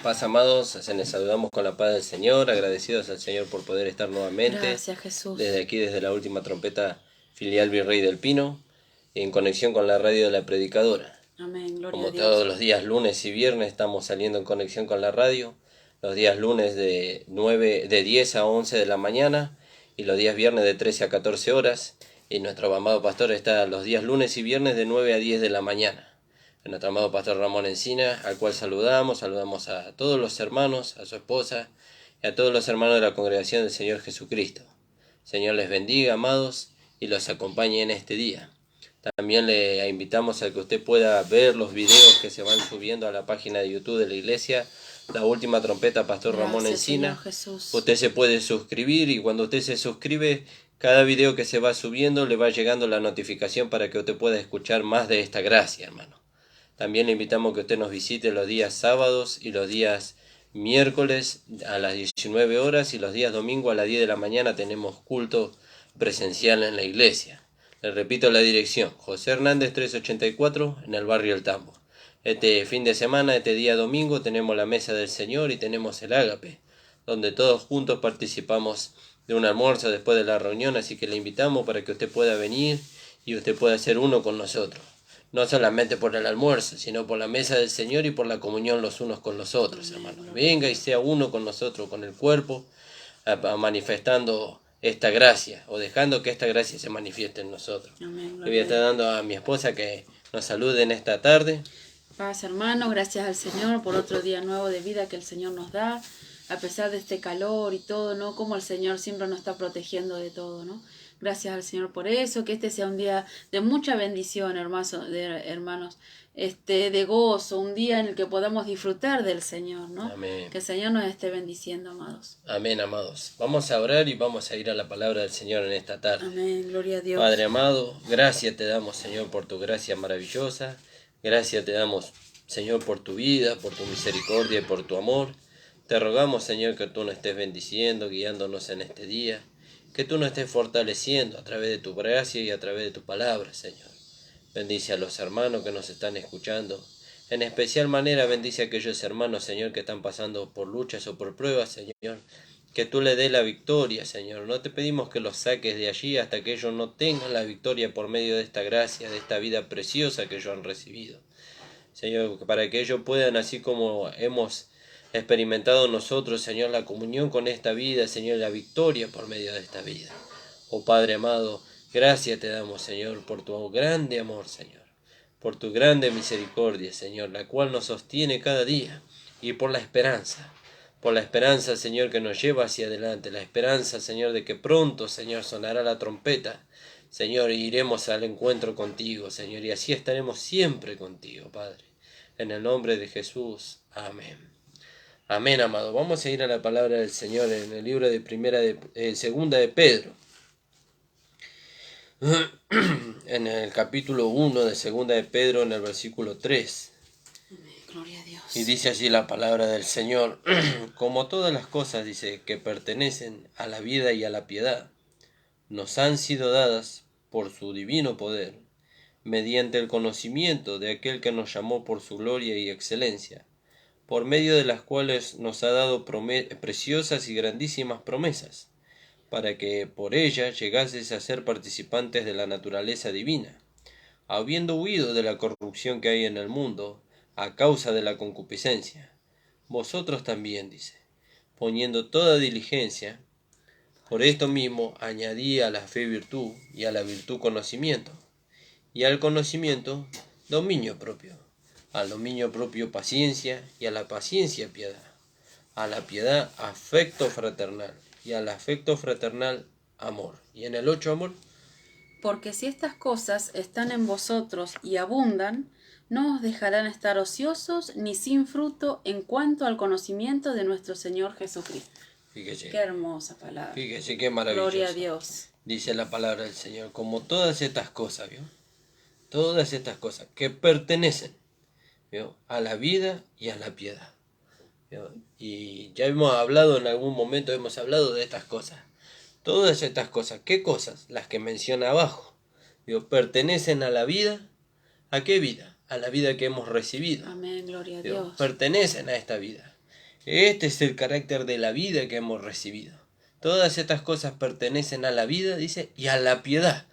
Paz, amados, se les saludamos con la paz del Señor, agradecidos al Señor por poder estar nuevamente. Gracias, Jesús. Desde aquí, desde la última trompeta filial Virrey del Pino, en conexión con la radio de la Predicadora. Amén, gloria Como a Dios. todos los días lunes y viernes estamos saliendo en conexión con la radio, los días lunes de 10 a 11 de la mañana y los días viernes de 13 a 14 horas. Y nuestro amado pastor está los días lunes y viernes de 9 a 10 de la mañana. Nuestro amado pastor Ramón Encina, al cual saludamos a todos los hermanos, a su esposa y a todos los hermanos de la congregación del Señor Jesucristo. Señor les bendiga, amados, y los acompañe en este día. También le invitamos a que usted pueda ver los videos que se van subiendo a la página de YouTube de la iglesia, La Última Trompeta Pastor Ramón Encina. Señor Jesús. Usted se puede suscribir y cuando usted se suscribe, cada video que se va subiendo le va llegando la notificación para que usted pueda escuchar más de esta gracia, hermano. También le invitamos a que usted nos visite los días sábados y los días miércoles a las 19 horas y los días domingo a las 10 de la mañana tenemos culto presencial en la iglesia. Le repito la dirección, José Hernández 384 en el barrio El Tambo. Este fin de semana, este día domingo, tenemos la mesa del Señor y tenemos el ágape, donde todos juntos participamos de un almuerzo después de la reunión, así que le invitamos para que usted pueda venir y usted pueda ser uno con nosotros. No solamente por el almuerzo, sino por la mesa del Señor y por la comunión los unos con los otros, hermano. Venga y sea uno con nosotros, con el cuerpo, manifestando esta gracia, o dejando que esta gracia se manifieste en nosotros. Amén, Le voy a estar dando a mi esposa que nos salude en esta tarde. Paz, hermano, gracias al Señor por otro día nuevo de vida que el Señor nos da, a pesar de este calor y todo, ¿no? Como el Señor siempre nos está protegiendo de todo, ¿no? Gracias al Señor por eso, que este sea un día de mucha bendición, hermanos, de gozo, un día en el que podamos disfrutar del Señor, ¿no? Amén. Que el Señor nos esté bendiciendo, amados. Amén, amados. Vamos a orar y vamos a ir a la palabra del Señor en esta tarde. Amén, gloria a Dios. Padre amado, gracias te damos, Señor, por tu gracia maravillosa. Gracias te damos, Señor, por tu vida, por tu misericordia y por tu amor. Te rogamos, Señor, que tú nos estés bendiciendo, guiándonos en este día. Que tú nos estés fortaleciendo a través de tu gracia y a través de tu palabra, Señor. Bendice a los hermanos que nos están escuchando. En especial manera bendice a aquellos hermanos, Señor, que están pasando por luchas o por pruebas, Señor. Que tú le dé la victoria, Señor. No te pedimos que los saques de allí hasta que ellos no tengan la victoria por medio de esta gracia, de esta vida preciosa que ellos han recibido. Señor, para que ellos puedan, así como hemos experimentado nosotros, Señor, la comunión con esta vida, Señor, la victoria por medio de esta vida. Oh Padre amado, gracias te damos, Señor, por tu grande amor, Señor, por tu grande misericordia, Señor, la cual nos sostiene cada día, y por la esperanza, Señor, que nos lleva hacia adelante, la esperanza, Señor, de que pronto, Señor, sonará la trompeta, Señor, y iremos al encuentro contigo, Señor, y así estaremos siempre contigo, Padre. En el nombre de Jesús, amén. Amén, amado. Vamos a ir a la palabra del Señor en el libro de segunda de Pedro. En el capítulo 1 de segunda de Pedro, en el versículo 3. Gloria a Dios. Y dice así la palabra del Señor. Como todas las cosas, dice, que pertenecen a la vida y a la piedad, nos han sido dadas por su divino poder, mediante el conocimiento de aquel que nos llamó por su gloria y excelencia, por medio de las cuales nos ha dado preciosas y grandísimas promesas, para que por ellas llegases a ser participantes de la naturaleza divina, habiendo huido de la corrupción que hay en el mundo, a causa de la concupiscencia. Vosotros también, dice, poniendo toda diligencia, por esto mismo añadí a la fe virtud, y a la virtud conocimiento, y al conocimiento dominio propio, al dominio propio paciencia, y a la paciencia piedad, a la piedad afecto fraternal, y al afecto fraternal amor. Y en el 8 amor. Porque si estas cosas están en vosotros y abundan, no os dejarán estar ociosos ni sin fruto en cuanto al conocimiento de nuestro Señor Jesucristo. Fíjese. Qué hermosa palabra. Fíjese qué maravilloso. Gloria a Dios. Dice la palabra del Señor, como todas estas cosas, ¿vio? Todas estas cosas que pertenecen, ¿vio?, a la vida y a la piedad, ¿vio? Y ya hemos hablado en algún momento, hemos hablado de estas cosas. Todas estas cosas, ¿qué cosas? Las que menciona abajo, ¿vio?, pertenecen a la vida. ¿A qué vida? A la vida que hemos recibido. Amén, gloria a ¿Vio? Dios. Pertenecen a esta vida. Este es el carácter de la vida que hemos recibido. Todas estas cosas pertenecen a la vida, dice, y a la piedad.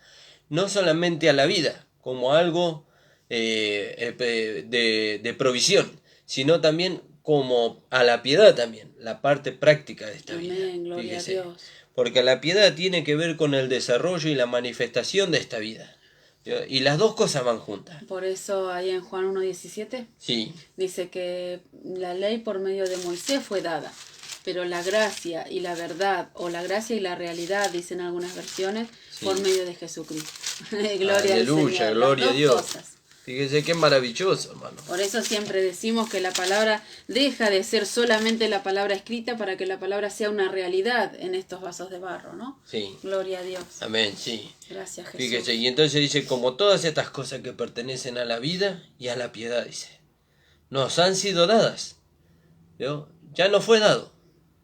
No solamente a la vida, como algo de provisión, sino también como a la piedad también, la parte práctica de esta vida. Amén, gloria Fíjese. a Dios. Porque la piedad tiene que ver con el desarrollo y la manifestación de esta vida. Y las dos cosas van juntas. Por eso ahí en Juan 1:17 Sí, dice que la ley por medio de Moisés fue dada, pero la gracia y la verdad, o la gracia y la realidad, dicen algunas versiones, Sí. por medio de Jesucristo. Gloria aleluya, al Señor. gloria Las a dos Dios. cosas. Fíjese qué maravilloso, hermano. Por eso siempre decimos que la palabra deja de ser solamente la palabra escrita para que la palabra sea una realidad en estos vasos de barro, ¿no? Sí, Gloria a Dios. amén, sí. Gracias, Jesús. Fíjese, y entonces dice, como todas estas cosas que pertenecen a la vida y a la piedad, dice, nos han sido dadas. ¿Vio? Ya no fue dado,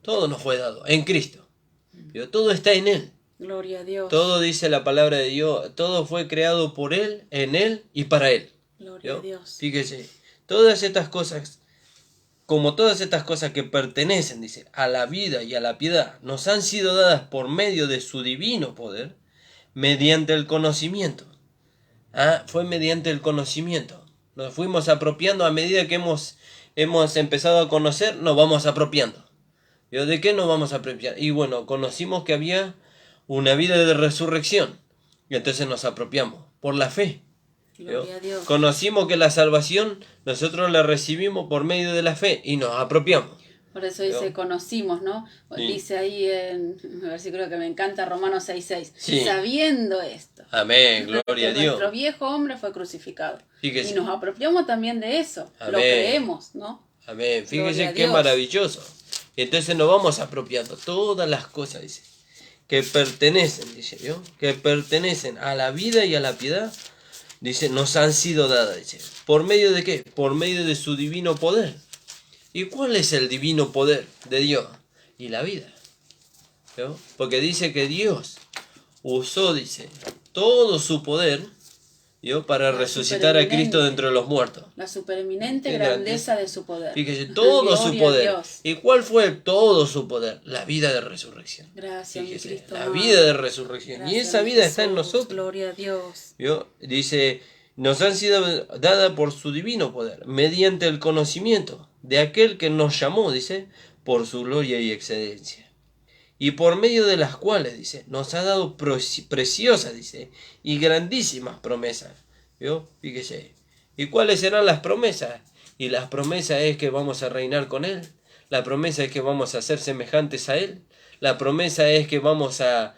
todo nos fue dado en Cristo. ¿Vio? Todo está en Él. Gloria a Dios. Todo dice la palabra de Dios, todo fue creado por Él, en Él y para Él. Gloria a ¿Vio? Dios. Fíjese, todas estas cosas, como todas estas cosas que pertenecen, dice, a la vida y a la piedad, nos han sido dadas por medio de su divino poder, mediante el conocimiento. Fue mediante el conocimiento. Nos fuimos apropiando a medida que hemos empezado a conocer, nos vamos apropiando. ¿Vio? ¿De qué nos vamos a apropiar? Y bueno, conocimos que había una vida de resurrección, y entonces nos apropiamos por la fe. Gloria a Dios. Conocimos que la salvación nosotros la recibimos por medio de la fe y nos apropiamos. Por eso dice, ¿Vio? conocimos, ¿no? Sí. Dice ahí en el versículo que me encanta, Romanos 6:6, Sí. sabiendo esto, Amén, gloria a que Dios. nuestro viejo hombre fue crucificado. Fíjese. Y nos apropiamos también de eso, Amén. lo creemos, ¿no? Amén, Gloria fíjese a qué Dios. maravilloso. Y entonces nos vamos apropiando todas las cosas, dice, que pertenecen, dice, ¿vio? Que pertenecen a la vida y a la piedad, dice, nos han sido dadas, dice. ¿Por medio de qué? Por medio de su divino poder. ¿Y cuál es el divino poder de Dios? Y la vida. ¿Vio? Porque dice que Dios usó, dice, todo su poder, ¿vio? Para La resucitar a Cristo de entre los muertos. La supereminente Qué grandeza de su poder. Fíjese, todo su Gloria a poder. Dios. ¿Y cuál fue todo su poder? La vida de resurrección. Gracias, mi Fíjese, Cristo la amado. vida de resurrección. Y Gracias, esa mi vida está en Jesús. nosotros. Gloria a Dios. ¿Vio? Dice, nos han sido dadas por su divino poder, mediante el conocimiento de aquel que nos llamó, dice, por su gloria y excelencia. Y por medio de las cuales, dice, nos ha dado preciosas, dice, y grandísimas promesas. ¿Vio? Fíjese. ¿Y cuáles serán las promesas? Y las promesas es que vamos a reinar con Él. La promesa es que vamos a ser semejantes a Él. La promesa es que vamos a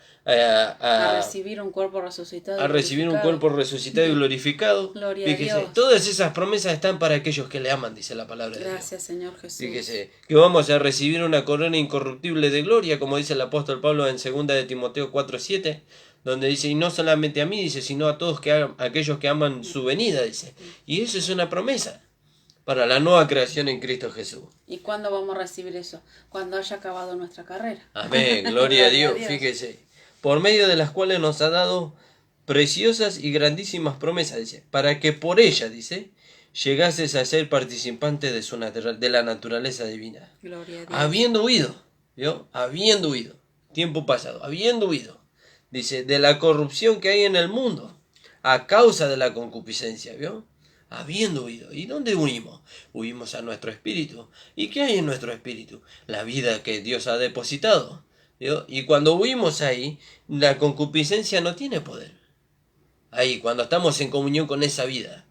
recibir un cuerpo resucitado. a recibir un cuerpo resucitado y glorificado. Gloria a Fíjese, Dios. todas esas promesas están para aquellos que le aman, dice la palabra de Dios. Gracias, Señor Jesús. Fíjese, que vamos a recibir una corona incorruptible de gloria, como dice el apóstol Pablo en 2 de Timoteo 4:7, donde dice, y no solamente a mí, dice, sino a todos aquellos que aman su venida, dice. Y eso es una promesa para la nueva creación en Cristo Jesús. ¿Y cuándo vamos a recibir eso? Cuando haya acabado nuestra carrera. Amén, gloria a Dios. Fíjese, por medio de las cuales nos ha dado preciosas y grandísimas promesas, dice, para que por ellas, dice, llegases a ser participante de la naturaleza divina. Gloria a Dios. Habiendo huido, ¿vio? Habiendo huido, tiempo pasado, habiendo huido, dice, de la corrupción que hay en el mundo, a causa de la concupiscencia, ¿vio? Habiendo huido. ¿Y dónde huimos? Huimos a nuestro espíritu. ¿Y qué hay en nuestro espíritu? La vida que Dios ha depositado. ¿Vio? Y cuando huimos ahí, la concupiscencia no tiene poder. Ahí, cuando estamos en comunión con esa vida.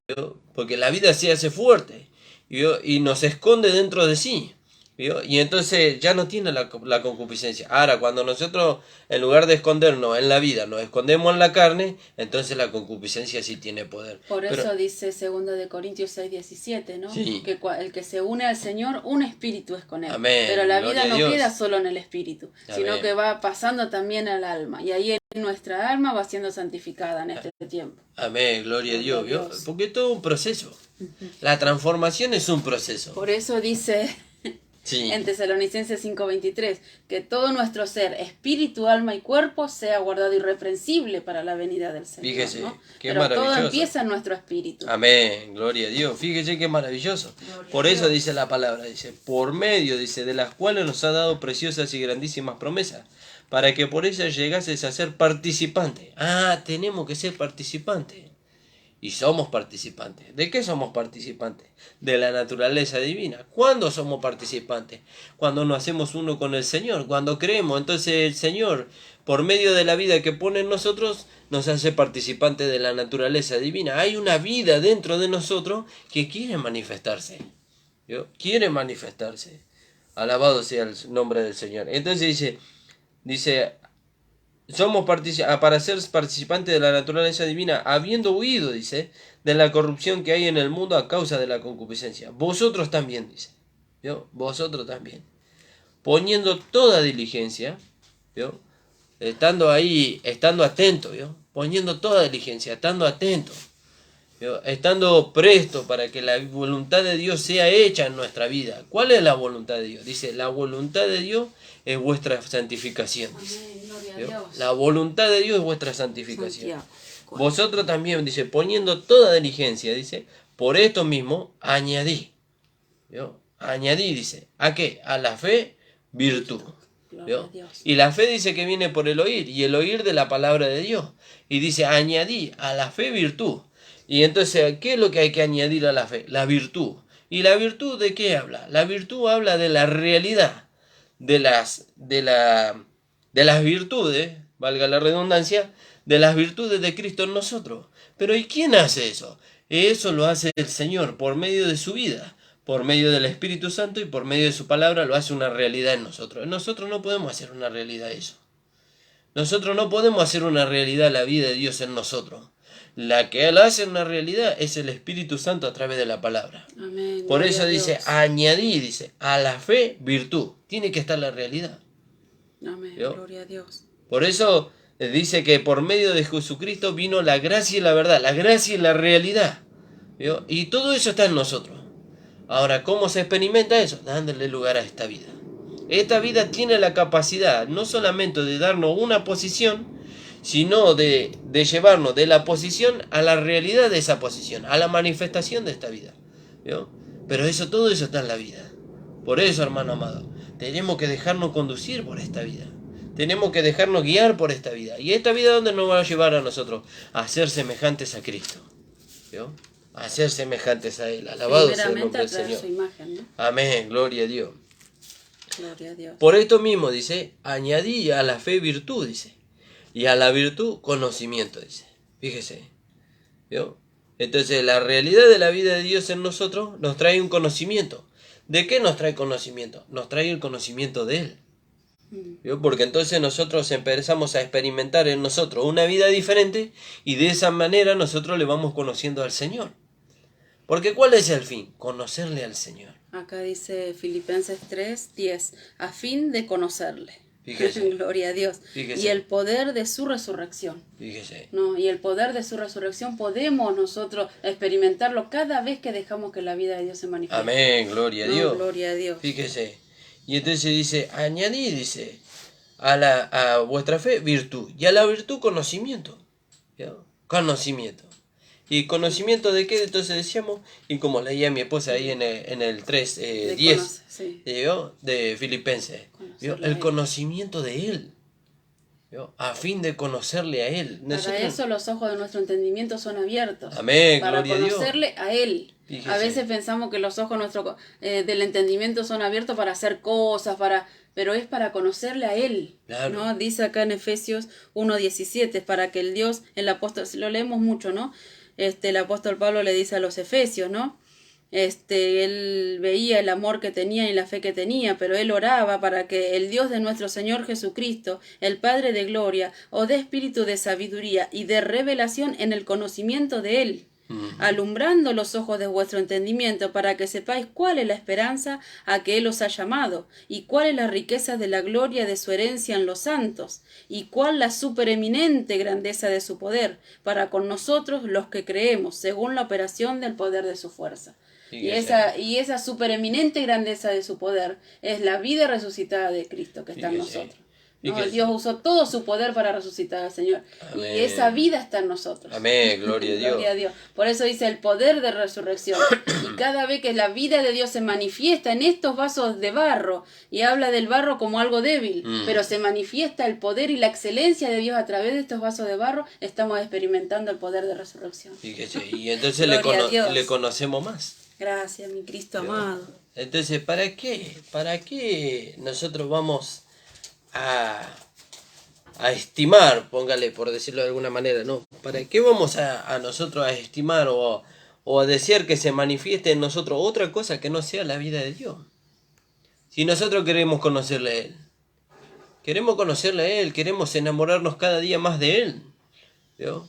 ¿Vio? Porque la vida se hace fuerte. ¿Vio? Y nos esconde dentro de sí. ¿Vio? Y entonces ya no tiene la concupiscencia. Ahora, cuando nosotros, en lugar de escondernos en la vida, nos escondemos en la carne, entonces la concupiscencia sí tiene poder. Por eso Pero, dice 2 de Corintios 6:17, ¿no? Sí. Que el que se une al Señor, un espíritu es con él. Amén. Pero la Gloria vida a no Dios. queda solo en el espíritu, sino Amén. que va pasando también al alma. Y ahí nuestra alma va siendo santificada en este tiempo. Amén, gloria a Dios, Gloria a ¿vio? Dios. Porque es todo un proceso. La transformación es un proceso. Por eso dice Sí. En Tesalonicenses 5:23, que todo nuestro ser, espíritu, alma y cuerpo, sea guardado irreprensible para la venida del Señor. Fíjese, ¿no? qué Pero maravilloso. todo empieza en nuestro espíritu. Amén, gloria a Dios. Fíjese qué maravilloso. Por eso dice la palabra, dice, por medio, dice, de las cuales nos ha dado preciosas y grandísimas promesas, para que por ellas llegases a ser participantes. Ah, tenemos que ser participantes. Y somos participantes. ¿De qué somos participantes? De la naturaleza divina. ¿Cuándo somos participantes? Cuando nos hacemos uno con el Señor, cuando creemos. Entonces el Señor, por medio de la vida que pone en nosotros, nos hace participantes de la naturaleza divina. Hay una vida dentro de nosotros que quiere manifestarse. ¿Yo? Quiere manifestarse. Alabado sea el nombre del Señor. Entonces dice somos para ser participantes de la naturaleza divina, habiendo huido, dice, de la corrupción que hay en el mundo a causa de la concupiscencia. Vosotros también, dice. ¿Vio? Vosotros también. Poniendo toda diligencia, ¿vio? Estando ahí, estando atento, ¿vio? Poniendo toda diligencia, estando atento, ¿vio? Estando presto para que la voluntad de Dios sea hecha en nuestra vida. ¿Cuál es la voluntad de Dios? Dice, la voluntad de Dios es vuestra santificación. Amén, gloria a Dios. La voluntad de Dios es vuestra santificación. Santiago. Vosotros también, dice, poniendo toda diligencia, dice, por esto mismo añadí. ¿Vio? Añadí, dice, ¿a qué? A la fe, virtud. Gloria a Dios. Y la fe dice que viene por el oír, y el oír de la palabra de Dios. Y dice, añadí a la fe virtud. Y entonces, ¿qué es lo que hay que añadir a la fe? La virtud. ¿Y la virtud de qué habla? La virtud habla de la realidad, de las virtudes, valga la redundancia, de las virtudes de Cristo en nosotros. Pero ¿y quién hace eso? Eso lo hace el Señor por medio de su vida, por medio del Espíritu Santo y por medio de su palabra lo hace una realidad en nosotros. Nosotros no podemos hacer una realidad eso. Nosotros no podemos hacer una realidad la vida de Dios en nosotros. La que la hace una realidad es el Espíritu Santo a través de la palabra. Amén, Por gloria eso a dice, Dios. añadí, dice, a la fe virtud. Tiene que estar la realidad. Amén, ¿Vio? gloria a Dios. Por eso dice que por medio de Jesucristo vino la gracia y la verdad, la gracia y la realidad. ¿Vio? Y todo eso está en nosotros. Ahora, ¿cómo se experimenta eso? Dándole lugar a esta vida. Esta vida tiene la capacidad no solamente de darnos una posición, sino de llevarnos de la posición a la realidad de esa posición, a la manifestación de esta vida. ¿Vio? Pero todo eso está en la vida. Por eso, hermano amado, tenemos que dejarnos conducir por esta vida. Tenemos que dejarnos guiar por esta vida. ¿Y esta vida dónde nos va a llevar a nosotros? A ser semejantes a Cristo. ¿Vio? A ser semejantes a Él. Alabado sea el nombre del Señor. Su imagen, ¿no? Amén, gloria a Dios. Gloria a Dios. Por esto mismo, dice, añadí a la fe virtud, dice. Y a la virtud conocimiento, dice. Fíjese. ¿Vio? Entonces la realidad de la vida de Dios en nosotros nos trae un conocimiento. ¿De qué nos trae conocimiento? Nos trae el conocimiento de Él. ¿Vio? Porque entonces nosotros empezamos a experimentar en nosotros una vida diferente y de esa manera nosotros le vamos conociendo al Señor. Porque ¿cuál es el fin? Conocerle al Señor. Acá dice Filipenses 3:10, a fin de conocerle. Fíjese. Gloria a Dios. Fíjese. Y el poder de su resurrección. Fíjese. ¿No? Y el poder de su resurrección podemos nosotros experimentarlo cada vez que dejamos que la vida de Dios se manifieste. Amén, gloria a No, Dios. gloria a Dios. Fíjese. Y entonces dice, añadí, dice, a vuestra fe virtud. Y a la virtud conocimiento. ¿Ya? Conocimiento. ¿Y conocimiento de qué? Entonces decíamos, y como leía mi esposa ahí en el 3:10, Sí. de Filipenses, ¿vio? El conocimiento de Él, ¿vio? A fin de conocerle a Él. Para eso los ojos de nuestro entendimiento son abiertos. Amén, para gloria a Dios. conocerle a Él. Fíjese. A veces pensamos que los ojos del entendimiento son abiertos para hacer cosas, pero es para conocerle a Él. Claro. ¿No? Dice acá en Efesios 1:17, para que el Dios, el apóstol, lo leemos mucho, ¿no? El apóstol Pablo le dice a los efesios, ¿no? Él veía el amor que tenía y la fe que tenía, pero él oraba para que el Dios de nuestro Señor Jesucristo, el Padre de gloria, os dé espíritu de sabiduría y de revelación en el conocimiento de Él, alumbrando los ojos de vuestro entendimiento para que sepáis cuál es la esperanza a que Él os ha llamado, y cuál es la riqueza de la gloria de su herencia en los santos, y cuál la supereminente grandeza de su poder, para con nosotros los que creemos, según la operación del poder de su fuerza. Y esa supereminente grandeza de su poder es la vida resucitada de Cristo que está en nosotros. ¿No? Dios usó todo su poder para resucitar al Señor. Amén. Y esa vida está en nosotros. Amén, gloria a Dios. Gloria a Dios. Por eso dice el poder de resurrección. Y cada vez que la vida de Dios se manifiesta en estos vasos de barro, y habla del barro como algo débil, pero se manifiesta el poder y la excelencia de Dios a través de estos vasos de barro, estamos experimentando el poder de resurrección. Y entonces le conocemos más. Gracias, mi Cristo amado. Entonces, ¿para qué? ¿Para qué nosotros vamos a estimar, póngale por decirlo de alguna manera, ¿no? ¿Para qué vamos a nosotros a estimar o a desear que se manifieste en nosotros otra cosa que no sea la vida de Dios? Si nosotros queremos conocerle a Él, queremos enamorarnos cada día más de Él, ¿vio?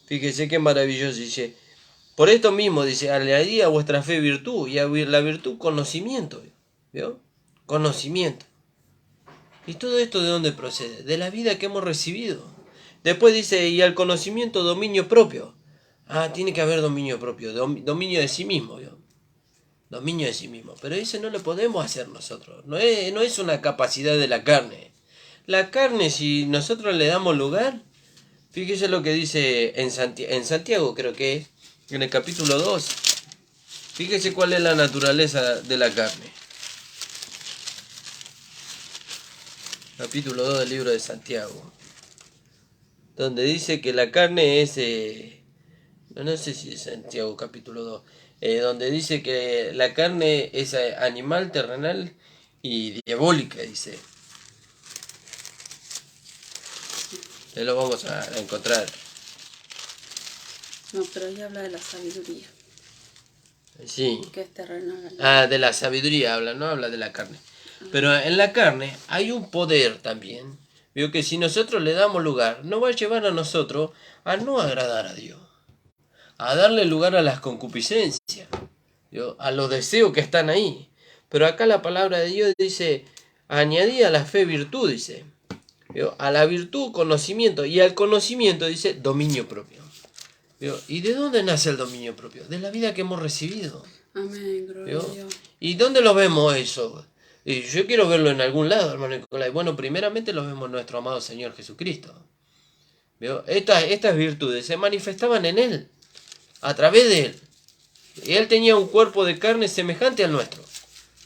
Fíjese qué maravilloso, dice, por esto mismo, dice, añadid a vuestra fe virtud, y a la virtud conocimiento, ¿vio? Conocimiento. ¿Y todo esto de dónde procede? De la vida que hemos recibido. Después dice, y al conocimiento dominio propio. Tiene que haber dominio propio, dominio de sí mismo, ¿vio? Dominio de sí mismo. Pero eso no lo podemos hacer nosotros. No es una capacidad de la carne. La carne, si nosotros le damos lugar, fíjese lo que dice en Santiago, creo que es, en el capítulo 2. Fíjese cuál es la naturaleza de la carne. Capítulo 2 del libro de Santiago, donde dice que la carne es, no sé si es Santiago capítulo 2, donde dice que la carne es animal, terrenal y diabólica, dice. Ahí lo vamos a encontrar. No, pero ahí habla de la sabiduría. Sí. Que es terrenal. De la sabiduría habla, no habla de la carne. Pero en la carne hay un poder también. Veo que si nosotros le damos lugar, no va a llevar a nosotros a no agradar a Dios. A darle lugar a las concupiscencias. ¿Vio? A los deseos que están ahí. Pero acá la palabra de Dios dice, añadí a la fe virtud, dice. ¿Vio? A la virtud conocimiento. Y al conocimiento dice dominio propio. ¿Vio? ¿Y de dónde nace el dominio propio? De la vida que hemos recibido. Amén, gloria a Dios. ¿Y dónde lo vemos eso? Y yo quiero verlo en algún lado, hermano Nicolai. Bueno, primeramente lo vemos en nuestro amado Señor Jesucristo. ¿Vio? Estas virtudes se manifestaban en Él, a través de Él. Y Él tenía un cuerpo de carne semejante al nuestro.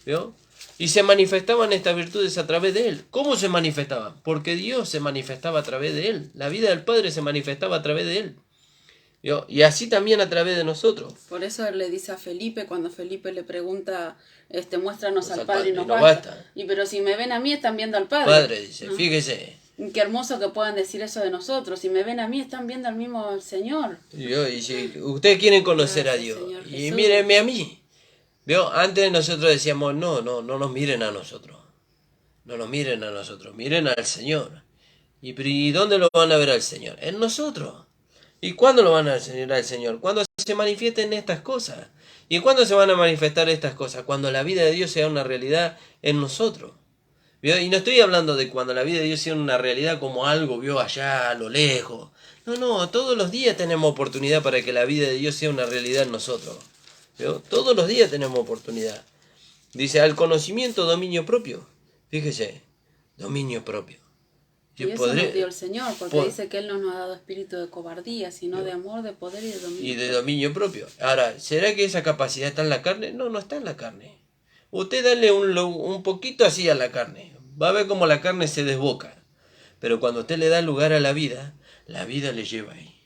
¿Vio? Y se manifestaban estas virtudes a través de Él. ¿Cómo se manifestaban? Porque Dios se manifestaba a través de Él. La vida del Padre se manifestaba a través de Él. ¿Vio? Y así también a través de nosotros. Por eso Él le dice a Felipe, cuando Felipe le pregunta, muéstranos al Padre y nos basta. Basta. Y pero si me ven a mí, están viendo al Padre. Padre, dice, fíjese. Qué hermoso que puedan decir eso de nosotros. Si me ven a mí, están viendo al mismo Señor. Y si ustedes quieren conocer a Dios, y mírenme a mí. ¿Vio? Antes nosotros decíamos, no nos miren a nosotros. No nos miren a nosotros, miren al Señor. ¿Y dónde lo van a ver al Señor? En nosotros. ¿Y cuándo lo van a ver al Señor? Cuando se manifiesten estas cosas. ¿Y cuándo se van a manifestar estas cosas? Cuando la vida de Dios sea una realidad en nosotros. ¿Vio? Y no estoy hablando de cuando la vida de Dios sea una realidad como algo, vio, allá a lo lejos. No, todos los días tenemos oportunidad para que la vida de Dios sea una realidad en nosotros. ¿Vio? Todos los días tenemos oportunidad. Dice, al conocimiento, dominio propio. Fíjese, dominio propio. Y eso nos dio el Señor, porque dice que Él no nos ha dado espíritu de cobardía, sino de amor, de poder y de dominio. Y de dominio propio. Ahora, ¿será que esa capacidad está en la carne? No está en la carne. Usted dale un poquito así a la carne. Va a ver cómo la carne se desboca. Pero cuando usted le da lugar a la vida le lleva ahí.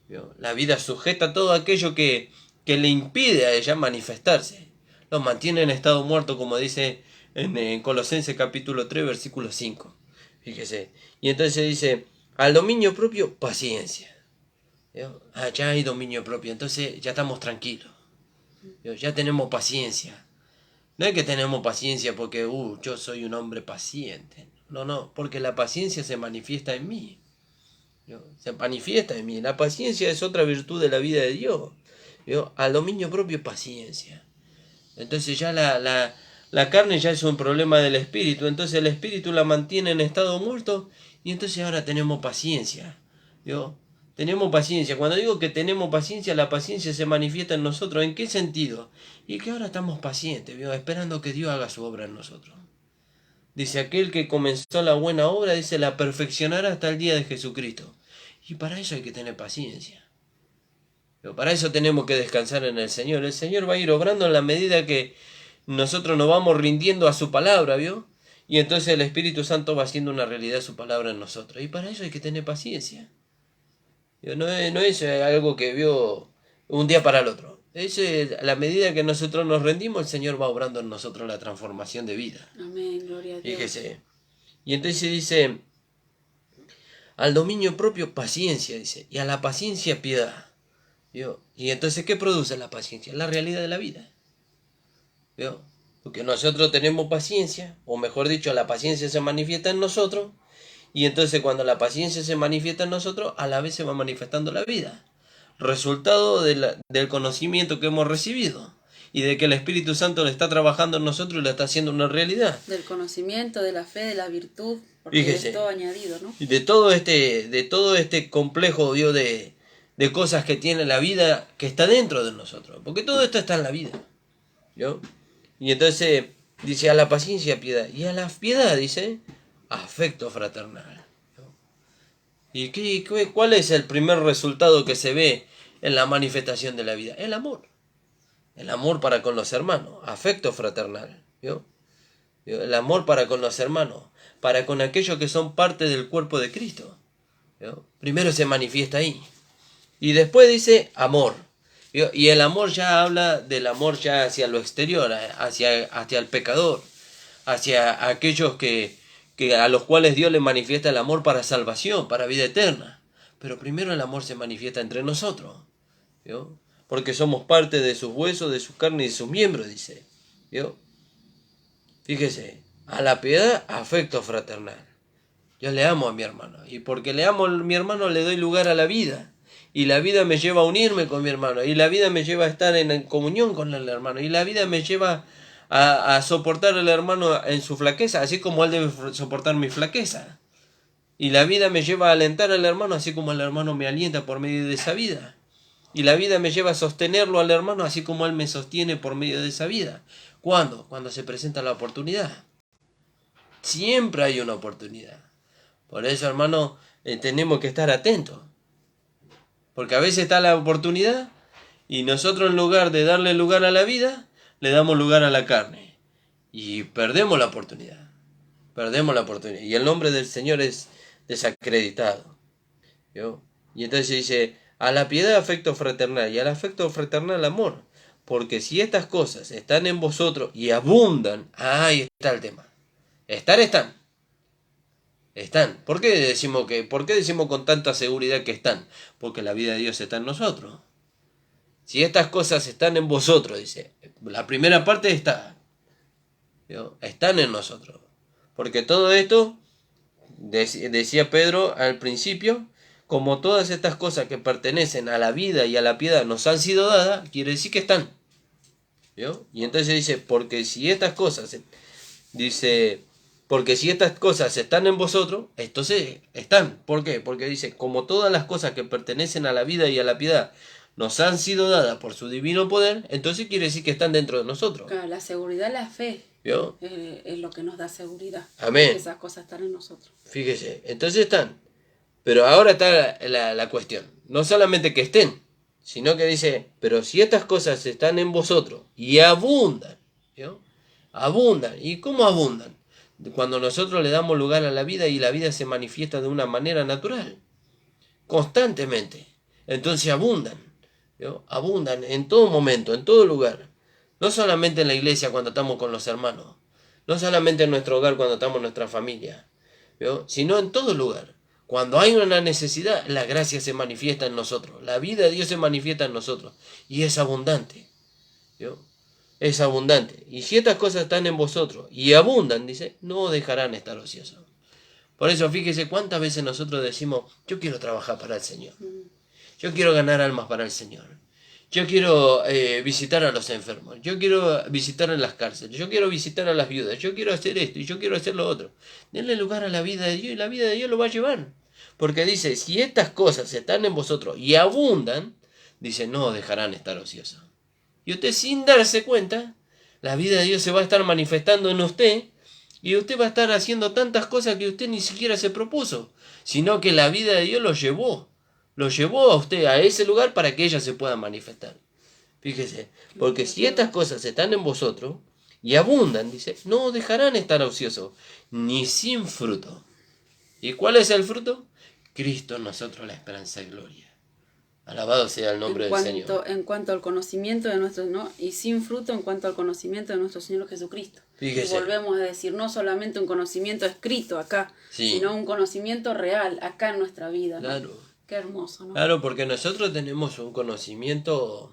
¿Vio? La vida sujeta todo aquello que le impide a ella manifestarse. Los mantiene en estado muerto, como dice en Colosenses capítulo 3, versículo 5. Fíjese. Y entonces dice, al dominio propio, paciencia. Ya hay dominio propio, entonces ya estamos tranquilos. Ya tenemos paciencia. No es que tenemos paciencia porque yo soy un hombre paciente. No, porque la paciencia se manifiesta en mí. Se manifiesta en mí. La paciencia es otra virtud de la vida de Dios. Al dominio propio, paciencia. Entonces ya la carne ya es un problema del espíritu. Entonces el espíritu la mantiene en estado muerto. Y entonces ahora tenemos paciencia. Tenemos paciencia. Cuando digo que tenemos paciencia, la paciencia se manifiesta en nosotros. ¿En qué sentido? Y que ahora estamos pacientes, ¿vio? Esperando que Dios haga su obra en nosotros. Dice, aquel que comenzó la buena obra, dice, la perfeccionará hasta el día de Jesucristo. Y para eso hay que tener paciencia. Pero para eso tenemos que descansar en el Señor. El Señor va a ir obrando en la medida que nosotros nos vamos rindiendo a su palabra, ¿vio? Y entonces el Espíritu Santo va haciendo una realidad su palabra en nosotros. Y para eso hay que tener paciencia. No es algo que vio un día para el otro. A la medida que nosotros nos rendimos, el Señor va obrando en nosotros la transformación de vida. Amén, gloria a Dios. Fíjese. Y entonces dice, al dominio propio paciencia, dice, y a la paciencia piedad. ¿Vio? Y entonces, ¿qué produce la paciencia? La realidad de la vida. ¿Vio? Porque nosotros tenemos paciencia, o mejor dicho, la paciencia se manifiesta en nosotros. Y entonces cuando la paciencia se manifiesta en nosotros, a la vez se va manifestando la vida. Resultado del conocimiento que hemos recibido. Y de que el Espíritu Santo le está trabajando en nosotros y le está haciendo una realidad. Del conocimiento, de la fe, de la virtud. Porque Fíjese, es todo añadido, ¿no? Y de todo este complejo, Dios, de cosas que tiene la vida que está dentro de nosotros. Porque todo esto está en la vida. ¿Vio? Y entonces dice a la paciencia piedad. Y a la piedad dice afecto fraternal. ¿Y cuál es el primer resultado que se ve en la manifestación de la vida? El amor. El amor para con los hermanos. Afecto fraternal. ¿Vio? El amor para con los hermanos. Para con aquellos que son parte del cuerpo de Cristo. ¿Vio? Primero se manifiesta ahí. Y después dice amor. ¿Vio? Y el amor ya habla del amor ya hacia lo exterior. Hacia el pecador. Hacia aquellos que a los cuales Dios le manifiesta el amor para salvación, para vida eterna. Pero primero el amor se manifiesta entre nosotros. ¿Vio? Porque somos parte de sus huesos, de su carne y de sus miembros, dice. ¿Vio? Fíjese, a la piedad, afecto fraternal. Yo le amo a mi hermano. Y porque le amo a mi hermano, le doy lugar a la vida. Y la vida me lleva a unirme con mi hermano. Y la vida me lleva a estar en comunión con el hermano. Y la vida me lleva a soportar al hermano en su flaqueza, así como él debe soportar mi flaqueza. Y la vida me lleva a alentar al hermano, así como el hermano me alienta por medio de esa vida. Y la vida me lleva a sostenerlo al hermano, así como él me sostiene por medio de esa vida. ¿Cuándo? Cuando se presenta la oportunidad. Siempre hay una oportunidad. Por eso, hermano, tenemos que estar atentos. Porque a veces está la oportunidad y nosotros, en lugar de darle lugar a la vida, le damos lugar a la carne. Y perdemos la oportunidad. Perdemos la oportunidad. Y el nombre del Señor es desacreditado. ¿Vio? Y entonces dice, a la piedad afecto fraternal y al afecto fraternal amor. Porque si estas cosas están en vosotros y abundan, ahí está el tema. Están. ¿Por qué decimos con tanta seguridad que están? Porque la vida de Dios está en nosotros. Si estas cosas están en vosotros, dice, la primera parte está. ¿Vio? Están en nosotros. Porque todo esto, decía Pedro al principio, como todas estas cosas que pertenecen a la vida y a la piedad nos han sido dadas, quiere decir que están. ¿Vio? Y entonces dice, porque si estas cosas están en vosotros, entonces están. ¿Por qué? Porque dice, como todas las cosas que pertenecen a la vida y a la piedad nos han sido dadas por su divino poder, entonces quiere decir que están dentro de nosotros. Claro, la seguridad, la fe. ¿Vio? Es lo que nos da seguridad. Amén. Que esas cosas están en nosotros. Fíjese, entonces están. Pero ahora está la cuestión. No solamente que estén, sino que dice, pero si estas cosas están en vosotros y abundan, ¿vio? Abundan. ¿Y cómo abundan? Cuando nosotros le damos lugar a la vida y la vida se manifiesta de una manera natural, constantemente. Entonces abundan, ¿vio? Abundan en todo momento, en todo lugar. No solamente en la iglesia cuando estamos con los hermanos, no solamente en nuestro hogar cuando estamos en nuestra familia, ¿vio? Sino en todo lugar. Cuando hay una necesidad, la gracia se manifiesta en nosotros, la vida de Dios se manifiesta en nosotros y es abundante, ¿vio? Es abundante. Y si estas cosas están en vosotros y abundan, dice, no dejarán estar ociosos. Por eso fíjese cuántas veces nosotros decimos, yo quiero trabajar para el Señor, yo quiero ganar almas para el Señor, yo quiero visitar a los enfermos, yo quiero visitar en las cárceles, yo quiero visitar a las viudas, yo quiero hacer esto y yo quiero hacer lo otro. Denle lugar a la vida de Dios y la vida de Dios lo va a llevar. Porque dice, si estas cosas están en vosotros y abundan, dice, no os dejarán estar ociosos. Y usted sin darse cuenta, la vida de Dios se va a estar manifestando en usted y usted va a estar haciendo tantas cosas que usted ni siquiera se propuso, sino que la vida de Dios lo llevó a usted a ese lugar para que ella se pueda manifestar. Fíjese, porque si estas cosas están en vosotros y abundan, dice, no os dejarán estar ociosos, ni sin fruto. ¿Y cuál es el fruto? Cristo en nosotros, la esperanza y gloria. Alabado sea el nombre del Señor. En cuanto al conocimiento de nuestro, ¿no? Y sin fruto en cuanto al conocimiento de nuestro Señor Jesucristo. Fíjese. Y volvemos a decir, no solamente un conocimiento escrito acá, Sí. sino un conocimiento real acá en nuestra vida, ¿no? Claro. Qué hermoso, ¿no? Claro, porque nosotros tenemos un conocimiento...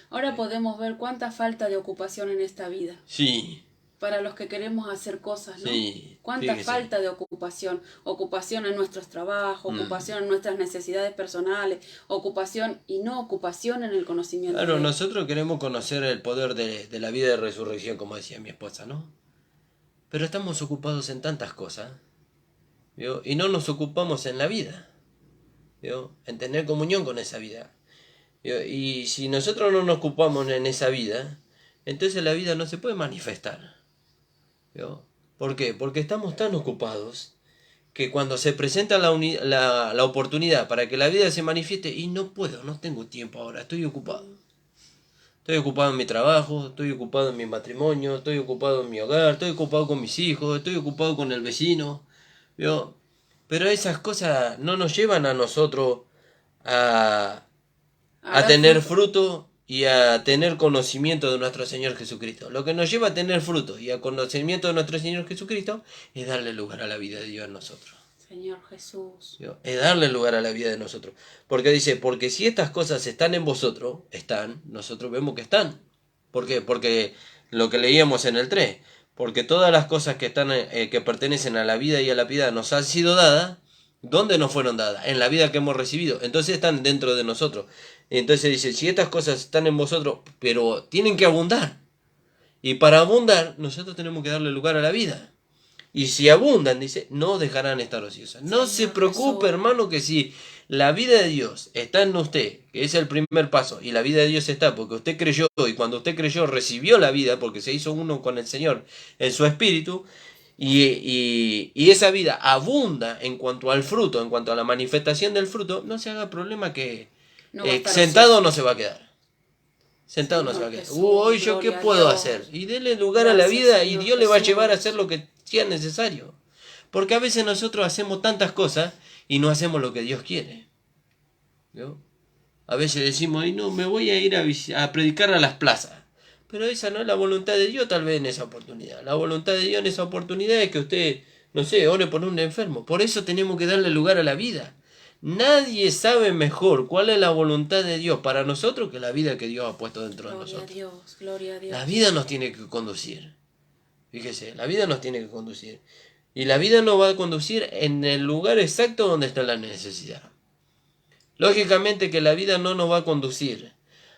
Ahora podemos ver cuánta falta de ocupación en esta vida. Sí. Para los que queremos hacer cosas, ¿no? Sí, Cuánta fíjese. falta de ocupación. Ocupación en nuestros trabajos, ocupación en nuestras necesidades personales, ocupación y no ocupación en el conocimiento. Claro, de nosotros queremos conocer el poder de la vida de resurrección, como decía mi esposa, ¿no? Pero estamos ocupados en tantas cosas, ¿vio? Y no nos ocupamos en la vida, ¿vio? En tener comunión con esa vida. ¿Vio? Y si nosotros no nos ocupamos en esa vida, entonces la vida no se puede manifestar. ¿Vio? ¿Por qué? Porque estamos tan ocupados que cuando se presenta la oportunidad para que la vida se manifieste, y no puedo, no tengo tiempo ahora, estoy ocupado. Estoy ocupado en mi trabajo, estoy ocupado en mi matrimonio, estoy ocupado en mi hogar, estoy ocupado con mis hijos, estoy ocupado con el vecino. ¿Vio? Pero esas cosas no nos llevan a nosotros a tener fruto y a tener conocimiento de nuestro Señor Jesucristo. Lo que nos lleva a tener fruto y a conocimiento de nuestro Señor Jesucristo es darle lugar a la vida de Dios en nosotros. Señor Jesús. ¿Vio? Es darle lugar a la vida de nosotros. Porque dice, porque si estas cosas están en vosotros, nosotros vemos que están. ¿Por qué? Porque lo que leíamos en el 3, porque todas las cosas que están que pertenecen a la vida y a la piedad nos han sido dadas. ¿Dónde nos fueron dadas? En la vida que hemos recibido. Entonces están dentro de nosotros. Entonces dice, si estas cosas están en vosotros, pero tienen que abundar. Y para abundar, nosotros tenemos que darle lugar a la vida. Y si abundan, dice, no dejarán estar ociosos. No se preocupe, hermano, que si la vida de Dios está en usted, que es el primer paso, y la vida de Dios está porque usted creyó, y cuando usted creyó recibió la vida, porque se hizo uno con el Señor en su espíritu, y esa vida abunda en cuanto al fruto, en cuanto a la manifestación del fruto, no se haga problema que sentado no se va a quedar. Sentado no se va a quedar. Hoy yo qué puedo hacer. Y dele lugar a la vida y Dios le va a llevar a hacer lo que sea necesario. Porque a veces nosotros hacemos tantas cosas y no hacemos lo que Dios quiere. ¿Vio? A veces decimos, no, me voy a ir a predicar a las plazas. Pero esa no es la voluntad de Dios tal vez en esa oportunidad. La voluntad de Dios en esa oportunidad es que usted, no sé, ore por un enfermo. Por eso tenemos que darle lugar a la vida. Nadie sabe mejor cuál es la voluntad de Dios para nosotros que la vida que Dios ha puesto dentro de nosotros. Gloria a Dios. La vida nos tiene que conducir. Fíjese, la vida nos tiene que conducir. Y la vida nos va a conducir en el lugar exacto donde está la necesidad. Lógicamente que la vida no nos va a conducir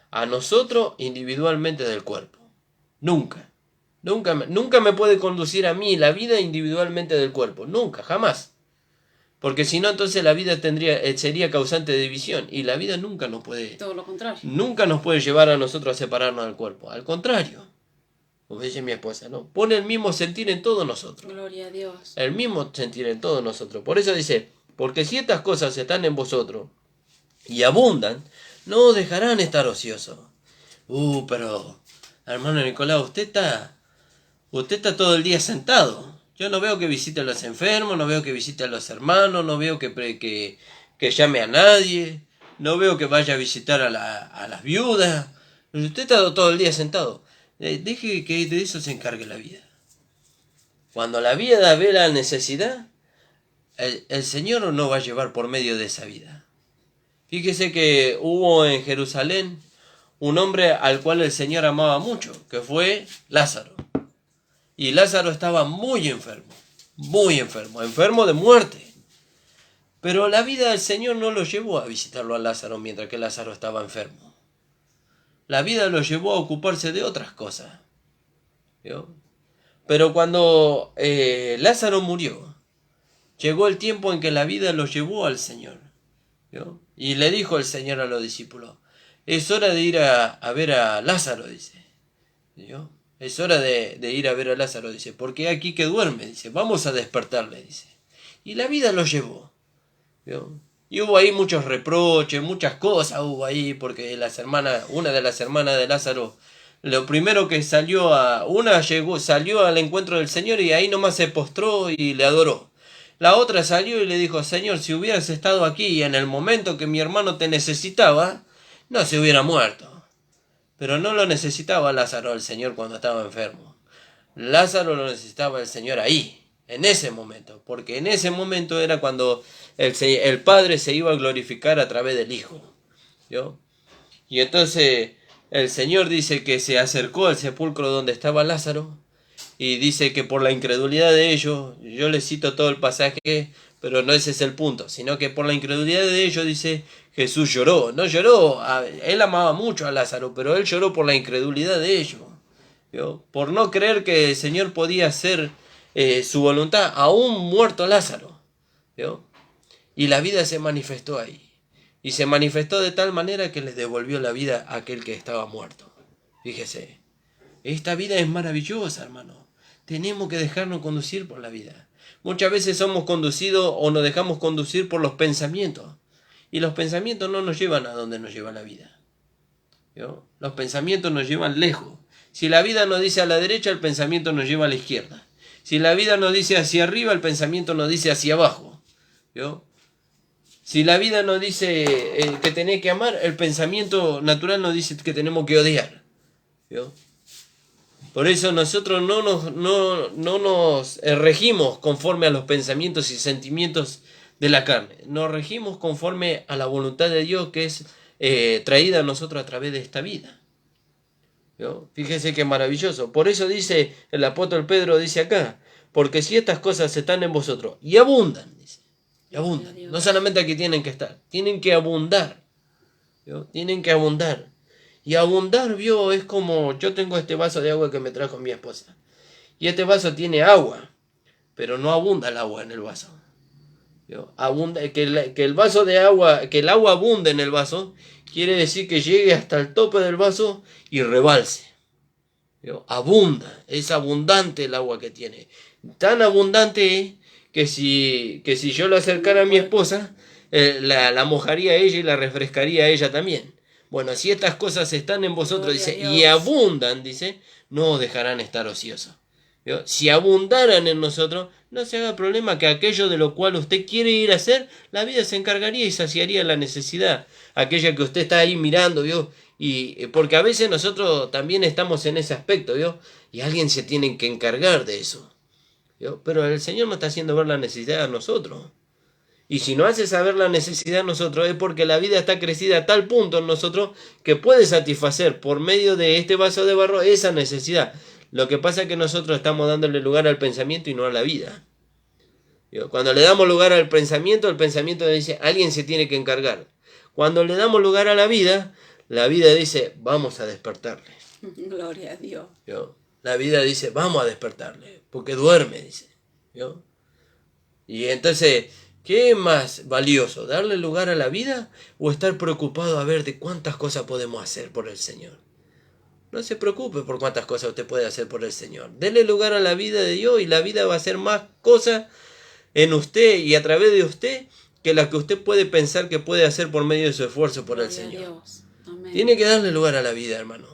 a nosotros individualmente del cuerpo. Nunca. Nunca me puede conducir a mí la vida individualmente del cuerpo. Nunca, jamás. Porque si no, entonces la vida sería causante de división. Y la vida nunca nos puede... Todo lo contrario. Nunca nos puede llevar a nosotros a separarnos del cuerpo. Al contrario. Como dice mi esposa, ¿no? Pone el mismo sentir en todos nosotros. Gloria a Dios. El mismo sentir en todos nosotros. Por eso dice, porque si estas cosas están en vosotros y abundan, no os dejarán estar ociosos. Pero, hermano Nicolás, usted está todo el día sentado. Yo no veo que visite a los enfermos, no veo que visite a los hermanos, no veo que llame a nadie, no veo que vaya a visitar a las viudas. Usted está todo el día sentado. Deje que de eso se encargue la vida. Cuando la vida ve la necesidad, el Señor nos va a llevar por medio de esa vida. Fíjese que hubo en Jerusalén un hombre al cual el Señor amaba mucho, que fue Lázaro. Y Lázaro estaba muy enfermo, enfermo de muerte. Pero la vida del Señor no lo llevó a visitarlo a Lázaro mientras que Lázaro estaba enfermo. La vida lo llevó a ocuparse de otras cosas. ¿Vio? Pero cuando Lázaro murió, llegó el tiempo en que la vida lo llevó al Señor. ¿Vio? Y le dijo el Señor a los discípulos, es hora de ir a ver a Lázaro, dice. ¿Vio? Es hora de ir a ver a Lázaro, dice, porque aquí que duerme, dice, vamos a despertarle, dice. Y la vida lo llevó. ¿Vio? Y hubo ahí muchos reproches, muchas cosas hubo ahí, porque una de las hermanas de Lázaro, lo primero que salió salió al encuentro del Señor y ahí nomás se postró y le adoró. La otra salió y le dijo, Señor, si hubieras estado aquí en el momento que mi hermano te necesitaba, no se hubiera muerto. Pero no lo necesitaba Lázaro el Señor cuando estaba enfermo. Lázaro lo necesitaba el Señor ahí, en ese momento, porque en ese momento era cuando el Padre se iba a glorificar a través del Hijo. ¿Vio? Y entonces el Señor dice que se acercó al sepulcro donde estaba Lázaro y dice que por la incredulidad de ellos, yo les cito todo el pasaje, pero no ese es el punto, sino que por la incredulidad de ellos, dice, Jesús lloró. No lloró, él amaba mucho a Lázaro, pero él lloró por la incredulidad de ellos. ¿Vio? Por no creer que el Señor podía hacer su voluntad, aún muerto Lázaro. ¿Vio? Y la vida se manifestó ahí. Y se manifestó de tal manera que les devolvió la vida a aquel que estaba muerto. Fíjese, esta vida es maravillosa, hermano. Tenemos que dejarnos conducir por la vida. Muchas veces somos conducidos o nos dejamos conducir por los pensamientos. Y los pensamientos no nos llevan a donde nos lleva la vida. ¿Vio? Los pensamientos nos llevan lejos. Si la vida nos dice a la derecha, el pensamiento nos lleva a la izquierda. Si la vida nos dice hacia arriba, el pensamiento nos dice hacia abajo. ¿Vio? Si la vida nos dice que tenés que amar, el pensamiento natural nos dice que tenemos que odiar. ¿Vio? Por eso nosotros no nos regimos conforme a los pensamientos y sentimientos de la carne. Nos regimos conforme a la voluntad de Dios que es traída a nosotros a través de esta vida. ¿Vio? Fíjese qué maravilloso. Por eso dice el apóstol Pedro, dice acá, porque si estas cosas están en vosotros y abundan, dice, y abundan. No solamente aquí tienen que estar, tienen que abundar. ¿Vio? Tienen que abundar. Y abundar, vio, es como yo tengo este vaso de agua que me trajo mi esposa. Y este vaso tiene agua, pero no abunda el agua en el vaso. ¿Vio? Abunda, que el vaso de agua, que el agua abunde en el vaso, quiere decir que llegue hasta el tope del vaso y rebalse. ¿Vio? Abunda, es abundante el agua que tiene. Tan abundante es que si yo la acercara a mi esposa, la mojaría a ella y la refrescaría a ella también. Bueno, si estas cosas están en vosotros, dice, y abundan, dice, no dejarán estar ociosos. ¿Vio? Si abundaran en nosotros, no se haga problema que aquello de lo cual usted quiere ir a hacer, la vida se encargaría y saciaría la necesidad. Aquella que usted está ahí mirando, ¿vio? Y porque a veces nosotros también estamos en ese aspecto, ¿vio? Y alguien se tiene que encargar de eso. ¿Vio? Pero el Señor nos está haciendo ver la necesidad a nosotros. Y si no hace saber la necesidad a nosotros es porque la vida está crecida a tal punto en nosotros que puede satisfacer por medio de este vaso de barro esa necesidad. Lo que pasa es que nosotros estamos dándole lugar al pensamiento y no a la vida. Cuando le damos lugar al pensamiento, el pensamiento dice, alguien se tiene que encargar. Cuando le damos lugar a la vida dice, vamos a despertarle. Gloria a Dios. La vida dice, vamos a despertarle, porque duerme, dice. ¿Vio? Y entonces, ¿qué es más valioso? ¿Darle lugar a la vida o estar preocupado a ver de cuántas cosas podemos hacer por el Señor? No se preocupe por cuántas cosas usted puede hacer por el Señor. Dele lugar a la vida de Dios y la vida va a hacer más cosas en usted y a través de usted que las que usted puede pensar que puede hacer por medio de su esfuerzo por el Señor. Tiene que darle lugar a la vida, hermano.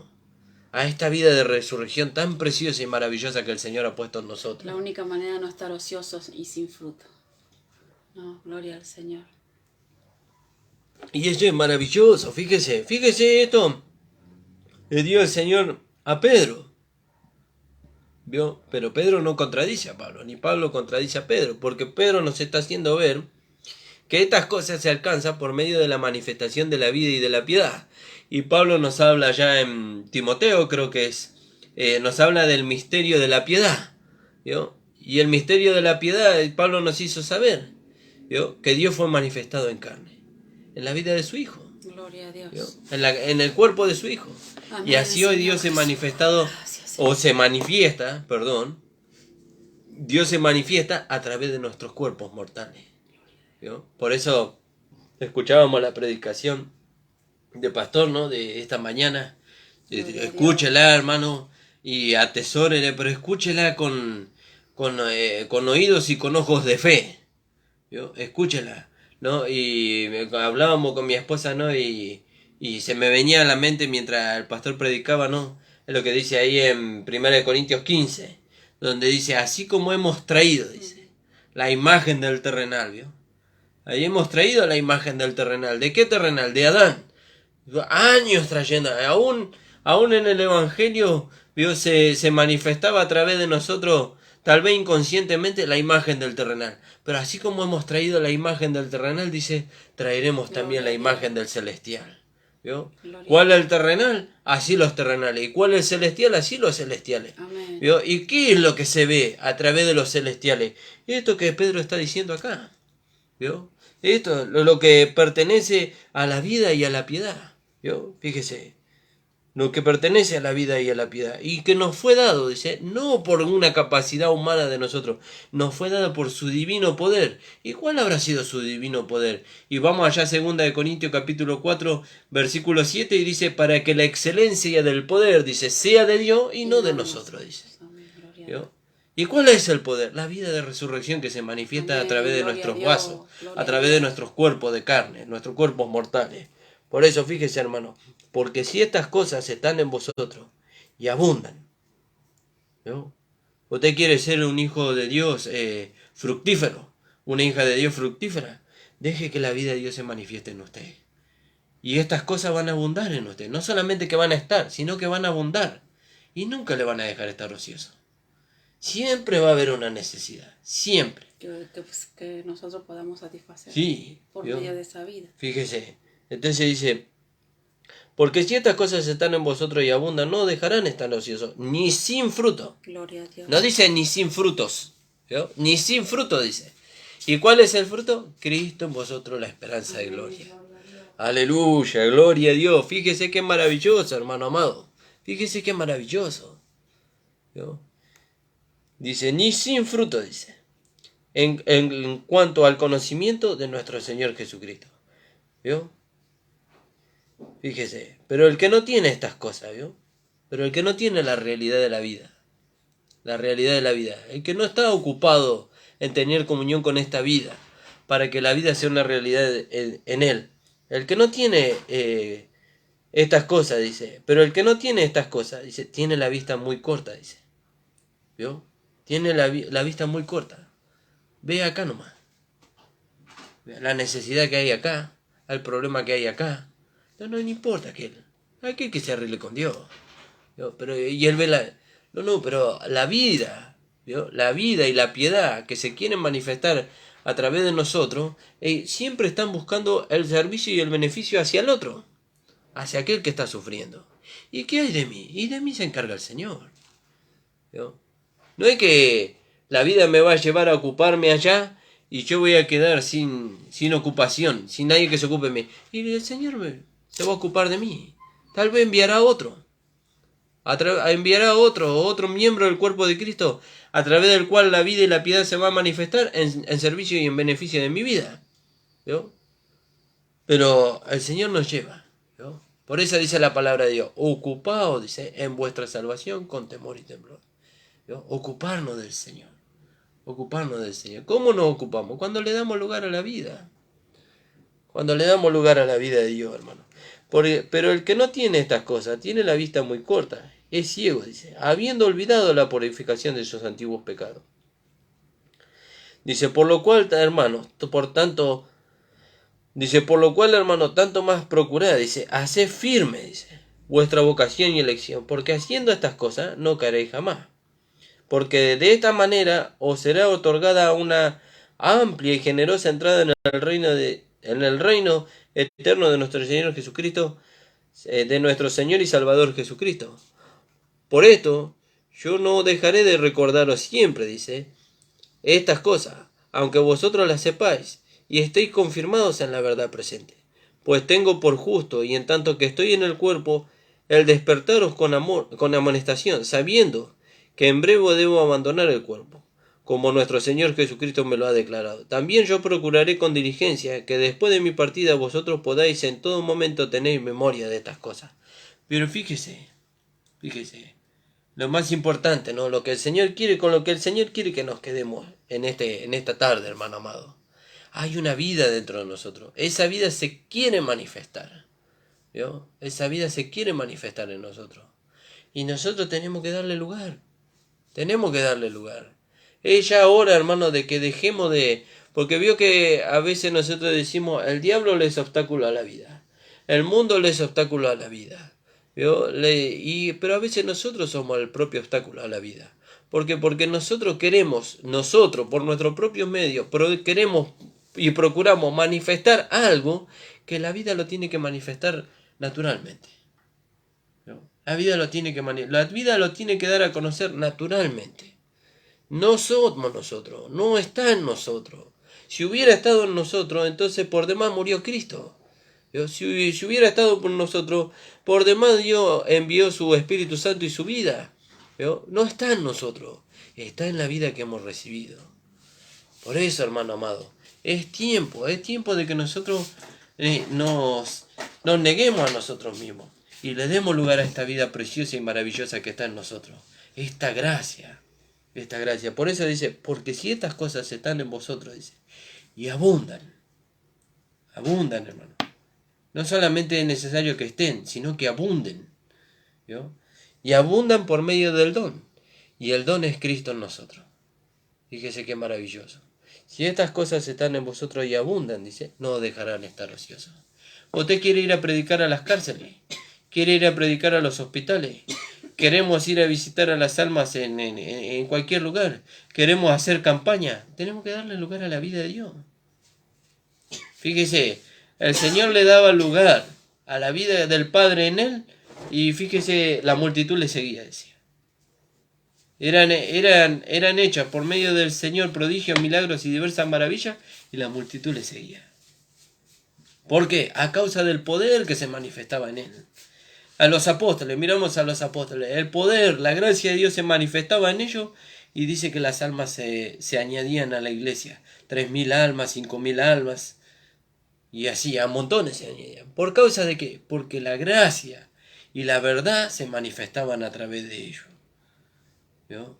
A esta vida de resurrección tan preciosa y maravillosa que el Señor ha puesto en nosotros. La única manera de no estar ociosos y sin fruto. No, gloria al Señor. Y eso es maravilloso, fíjese esto. Le dio el Señor a Pedro. ¿Vio? Pero Pedro no contradice a Pablo, ni Pablo contradice a Pedro, porque Pedro nos está haciendo ver que estas cosas se alcanzan por medio de la manifestación de la vida y de la piedad. Y Pablo nos habla ya en Timoteo, creo que es, nos habla del misterio de la piedad. ¿Vio? Y el misterio de la piedad, Pablo nos hizo saber, ¿vio? Que Dios fue manifestado en carne, en la vida de su Hijo. Gloria a Dios. ¿Vio? En el cuerpo de su Hijo. Amén, y así hoy Dios se ha manifestado, o se manifiesta, Dios se manifiesta a través de nuestros cuerpos mortales. ¿Vio? Por eso escuchábamos la predicación de pastor, ¿no? De esta mañana. Escúchela, hermano, y atesórela, pero escúchela con oídos y con ojos de fe. ¿Vio? Escúchela, ¿no? Y hablábamos con mi esposa, ¿no? Y se me venía a la mente mientras el pastor predicaba, ¿no? Es lo que dice ahí en 1 Corintios 15, donde dice, así como hemos traído, dice, la imagen del terrenal, ¿vio? Ahí hemos traído la imagen del terrenal. ¿De qué terrenal? De Adán. Años trayendo, aún en el Evangelio, ¿vio? Se manifestaba a través de nosotros, tal vez inconscientemente, la imagen del terrenal. Pero así como hemos traído la imagen del terrenal, dice, traeremos también la imagen del celestial. ¿Vio? ¿Cuál es el terrenal? Así los terrenales. ¿Y cuál es el celestial? Así los celestiales. ¿Vio? ¿Y qué es lo que se ve a través de los celestiales? Esto que Pedro está diciendo acá. ¿Vio? Esto, lo que pertenece a la vida y a la piedad. ¿Vio? Fíjese. Lo que pertenece a la vida y a la piedad. Y que nos fue dado, dice, no por una capacidad humana de nosotros, nos fue dado por su divino poder. ¿Y cuál habrá sido su divino poder? Y vamos allá a 2 Corintios capítulo 4, versículo 7, y dice, para que la excelencia del poder, dice, sea de Dios y no de nosotros, dice. ¿Vio? ¿Y cuál es el poder? La vida de resurrección que se manifiesta a través de nuestros vasos, a través de nuestros cuerpos de carne, nuestros cuerpos mortales. Por eso, fíjese, hermano, porque si estas cosas están en vosotros y abundan, ¿no? Usted quiere ser un hijo de Dios fructífero, una hija de Dios fructífera, deje que la vida de Dios se manifieste en usted. Y estas cosas van a abundar en usted. No solamente que van a estar, sino que van a abundar. Y nunca le van a dejar estar ocioso. Siempre va a haber una necesidad, siempre. Que nosotros podamos satisfacer, sí, por medio de esa vida. Fíjese, entonces dice, porque si estas cosas están en vosotros y abundan, no dejarán estar ociosos, ni sin fruto. Gloria a Dios. No dice ni sin frutos, ¿vio? Ni sin fruto dice. ¿Y cuál es el fruto? Cristo en vosotros, la esperanza de gloria. Aleluya, gloria a Dios. Fíjese qué maravilloso, hermano amado. Fíjese qué maravilloso. ¿Vio? Dice, ni sin fruto, dice. En cuanto al conocimiento de nuestro Señor Jesucristo. ¿Vio? Fíjese, pero el que no tiene estas cosas, ¿vio? Pero el que no tiene la realidad de la vida. La realidad de la vida. El que no está ocupado en tener comunión con esta vida. Para que la vida sea una realidad en él. El que no tiene estas cosas, dice. Pero el que no tiene estas cosas, dice, tiene la vista muy corta, dice. ¿Vio? Tiene la vista muy corta. Ve acá nomás. La necesidad que hay acá. El problema que hay acá. No importa aquel que se arregle con Dios. ¿Vio? Pero, y él ve pero la vida, ¿vio? La vida y la piedad que se quieren manifestar a través de nosotros, siempre están buscando el servicio y el beneficio hacia el otro. Hacia aquel que está sufriendo. ¿Y qué hay de mí? Y de mí se encarga el Señor. ¿Vio? No es que la vida me va a llevar a ocuparme allá y yo voy a quedar sin ocupación, sin nadie que se ocupe de mí. Y el Señor se va a ocupar de mí. Tal vez enviará a otro. Enviará a otro miembro del cuerpo de Cristo, a través del cual la vida y la piedad se va a manifestar en servicio y en beneficio de mi vida. ¿Vio? Pero el Señor nos lleva. ¿Vio? Por eso dice la palabra de Dios, ocupaos, dice, en vuestra salvación con temor y temblor. ¿Vio? Ocuparnos del Señor. Ocuparnos del Señor. ¿Cómo nos ocupamos? Cuando le damos lugar a la vida. Cuando le damos lugar a la vida de Dios, hermano. Pero el que no tiene estas cosas, tiene la vista muy corta. Es ciego, dice, habiendo olvidado la purificación de sus antiguos pecados. Dice, por lo cual, hermano, tanto más procurad, dice, haced firme, dice, vuestra vocación y elección, porque haciendo estas cosas no caeréis jamás. Porque de esta manera os será otorgada una amplia y generosa entrada en el reino eterno de nuestro Señor Jesucristo, de nuestro Señor y Salvador Jesucristo. Por esto, yo no dejaré de recordaros siempre, dice, estas cosas, aunque vosotros las sepáis y estéis confirmados en la verdad presente. Pues tengo por justo, y en tanto que estoy en el cuerpo, el despertaros con amonestación, sabiendo que en breve debo abandonar el cuerpo, como nuestro Señor Jesucristo me lo ha declarado. También yo procuraré con diligencia que después de mi partida vosotros podáis en todo momento tener memoria de estas cosas. Pero fíjese, lo más importante, ¿no? Lo que el Señor quiere, con lo que el Señor quiere que nos quedemos en esta tarde, hermano amado. Hay una vida dentro de nosotros. Esa vida se quiere manifestar. ¿Vio? Esa vida se quiere manifestar en nosotros. Y nosotros tenemos que darle lugar. Tenemos que darle lugar. Es ya hora, hermano, de que dejemos de... Porque vio que a veces nosotros decimos, el diablo le es obstáculo a la vida. El mundo le es obstáculo a la vida. ¿Vio? Pero a veces nosotros somos el propio obstáculo a la vida. ¿Por qué? Porque nosotros queremos, por nuestros propios medios, queremos y procuramos manifestar algo que la vida lo tiene que manifestar naturalmente. ¿No? La vida lo tiene que dar a conocer naturalmente. No somos nosotros, no está en nosotros. Si hubiera estado en nosotros, entonces por demás murió Cristo. Si hubiera estado por nosotros, por demás Dios envió su Espíritu Santo y su vida. No está en nosotros, está en la vida que hemos recibido. Por eso, hermano amado, es tiempo de que nosotros nos neguemos a nosotros mismos y le demos lugar a esta vida preciosa y maravillosa que está en nosotros. Esta gracia. Por eso dice, porque si estas cosas están en vosotros, dice, y abundan, hermano. No solamente es necesario que estén, sino que abunden. ¿Vio? Y abundan por medio del don. Y el don es Cristo en nosotros. Fíjese qué maravilloso. Si estas cosas están en vosotros y abundan, dice, no dejarán estar ociosos. Usted quiere ir a predicar a las cárceles, quiere ir a predicar a los hospitales, queremos ir a visitar a las almas en cualquier lugar, queremos hacer campaña, tenemos que darle lugar a la vida de Dios. Fíjese, el Señor le daba lugar a la vida del Padre en él y fíjese, la multitud le seguía, decía. Eran hechas por medio del Señor prodigios, milagros y diversas maravillas y la multitud le seguía. ¿Por qué? A causa del poder que se manifestaba en él. A los apóstoles, miramos a los apóstoles, el poder, la gracia de Dios se manifestaba en ellos y dice que las almas se añadían a la iglesia. 3.000 almas, 5.000 almas y así, a montones se añadían. ¿Por causa de qué? Porque la gracia y la verdad se manifestaban a través de ellos. ¿Vio?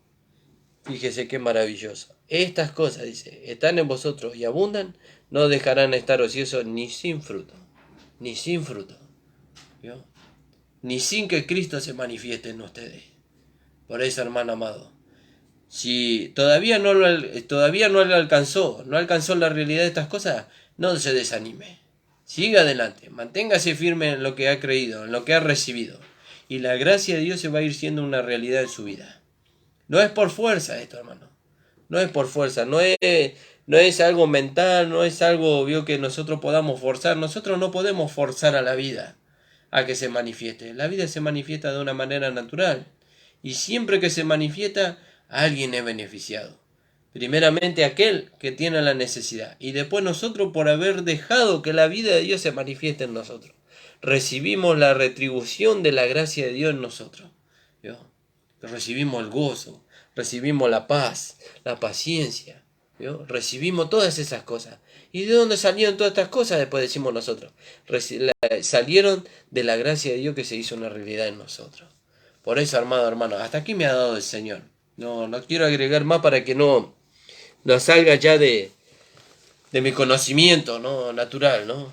Fíjese qué maravilloso. Estas cosas, dice, están en vosotros y abundan, no dejarán estar ociosos ni sin fruto. ¿Vio? Ni sin que Cristo se manifieste en ustedes. Por eso, hermano amado, si todavía no le alcanzó la realidad de estas cosas, no se desanime. Siga adelante, manténgase firme en lo que ha creído, en lo que ha recibido. Y la gracia de Dios se va a ir siendo una realidad en su vida. No es por fuerza esto, hermano. No es por fuerza, no es algo mental, no es algo que nosotros podamos forzar. Nosotros no podemos forzar a la vida a que se manifieste. La vida se manifiesta de una manera natural. Y siempre que se manifiesta, alguien es beneficiado. Primeramente aquel que tiene la necesidad. Y después nosotros por haber dejado que la vida de Dios se manifieste en nosotros. Recibimos la retribución de la gracia de Dios en nosotros. ¿Vio? Recibimos el gozo, recibimos la paz, la paciencia, ¿vio? Recibimos todas esas cosas. ¿Y de dónde salieron todas estas cosas? Después decimos nosotros. Salieron de la gracia de Dios que se hizo una realidad en nosotros. Por eso, hermano, hasta aquí me ha dado el Señor. No quiero agregar más para que no salga ya de mi conocimiento, ¿no? Natural, ¿no?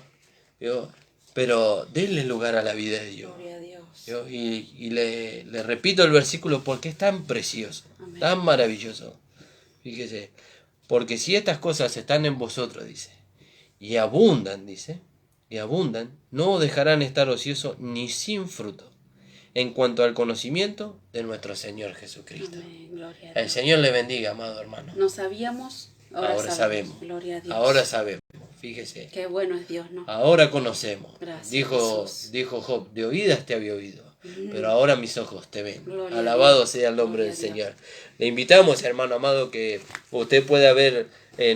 ¿Vio? Pero denle lugar a la vida de Dios. Y le repito el versículo porque es tan precioso, amén, tan maravilloso. Fíjese, porque si estas cosas están en vosotros, dice, y abundan, no dejarán estar ociosos ni sin fruto en cuanto al conocimiento de nuestro Señor Jesucristo. Amén, gloria a Dios. El Señor le bendiga, amado hermano. No sabíamos, ahora sabemos. Gloria a Dios. Ahora sabemos. Fíjese. Qué bueno es Dios, ¿no? Ahora conocemos. Gracias, dijo Job, de oídas te había oído, pero ahora mis ojos te ven. Gloria Alabado sea el nombre del Señor. Le invitamos, hermano amado, que usted pueda ver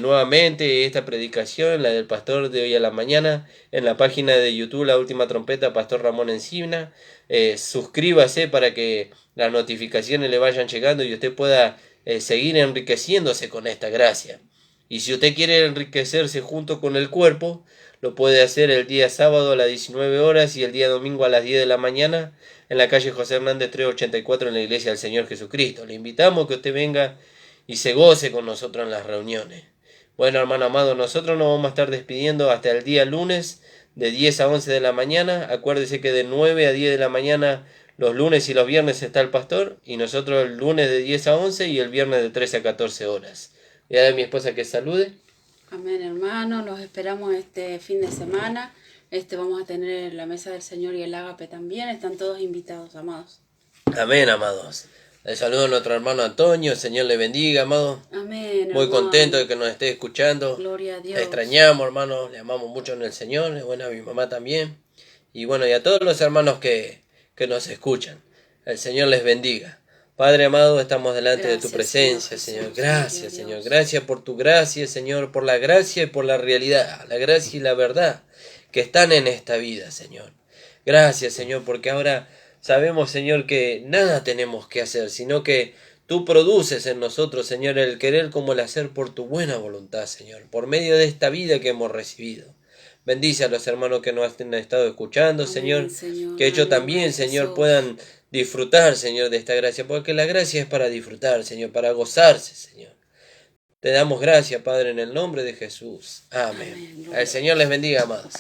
nuevamente esta predicación, la del pastor de hoy a la mañana, en la página de YouTube La Última Trompeta, Pastor Ramón Encina. Suscríbase para que las notificaciones le vayan llegando y usted pueda seguir enriqueciéndose con esta gracia. Y si usted quiere enriquecerse junto con el cuerpo, lo puede hacer el día sábado a las 19 horas y el día domingo a las 10 de la mañana en la calle José Hernández 384 en la Iglesia del Señor Jesucristo. Le invitamos que usted venga y se goce con nosotros en las reuniones. Bueno, hermano amado, nosotros nos vamos a estar despidiendo hasta el día lunes de 10 a 11 de la mañana. Acuérdese que de 9 a 10 de la mañana los lunes y los viernes está el pastor, y nosotros el lunes de 10 a 11 y el viernes de 13 a 14 horas. Voy a dar a mi esposa que salude. Amén, hermano. Los esperamos este fin de semana. Vamos a tener la mesa del Señor y el ágape también. Están todos invitados, amados. Amén, amados. Les saludo a nuestro hermano Antonio. El Señor le bendiga, amado. Amén, Muy hermano. contento de que nos esté escuchando. Gloria a Dios. Le extrañamos, hermano. Le amamos mucho en el Señor. Bueno, a mi mamá también. Y bueno, y a todos los hermanos que nos escuchan. El Señor les bendiga. Padre amado, estamos delante de tu presencia, Señor. Gracias, Señor. Gracias por tu gracia, Señor, por la gracia y por la realidad, la gracia y la verdad que están en esta vida, Señor. Gracias, Señor, porque ahora sabemos, Señor, que nada tenemos que hacer, sino que tú produces en nosotros, Señor, el querer como el hacer por tu buena voluntad, Señor, por medio de esta vida que hemos recibido. Bendice a los hermanos que nos han estado escuchando, Amén, Señor, Señor. que ellos Amén, también, Señor, Jesús. puedan disfrutar, Señor, de esta gracia, porque la gracia es para disfrutar, Señor, para gozarse, Señor. Te damos gracias, Padre, en el nombre de Jesús. Amén. Amén. El Señor les bendiga, amados.